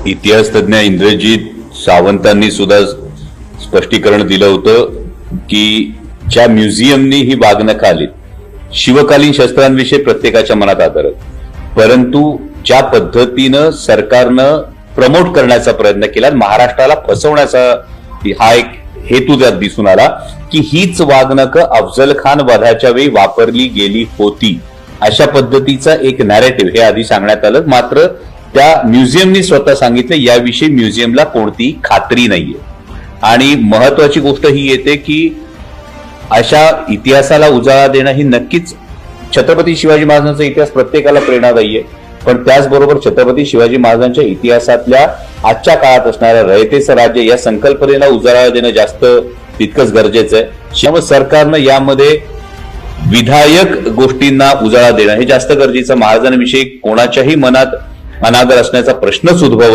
इतिहास तज्ञ इंद्रजित सावंतांनी सुद्धा स्पष्टीकरण दिलं होतं की ज्या म्युझियमनी ही वाघनखं आली शिवकालीन शस्त्रांविषयी प्रत्येकाच्या मनात आदर, परंतु ज्या पद्धतीनं सरकारनं प्रमोट करण्याचा प्रयत्न केला, महाराष्ट्राला फसवण्याचा हा एक हेतू त्यात दिसून आला की हीच वाघनखं अफजल खान वधाच्या वेळी वापरली गेली होती, अशा पद्धतीचा एक नॅरेटिव्ह हे आधी सांगण्यात आलं. मात्र त्या म्युझियमनी स्वतः सांगितलं याविषयी म्युझियमला कोणतीही खात्री नाहीये. आणि महत्वाची गोष्ट ही येते की अशा इतिहासाला उजाळा देणं ही नक्कीच छत्रपती शिवाजी महाराजांचा इतिहास प्रत्येकाला प्रेरणादायी आहे, पण त्याचबरोबर छत्रपती शिवाजी महाराजांच्या इतिहासातल्या आजच्या काळात असणाऱ्या रयतेचं राज्य या संकल्पनेला उजाळा देणं जास्त तितकंच गरजेचं आहे. त्यामुळे सरकारनं यामध्ये विधायक गोष्टींना उजाळा देणं हे जास्त गरजेचं. महाराजांविषयी कोणाच्याही मनात अनादर असण्याचा प्रश्नच उद्भवत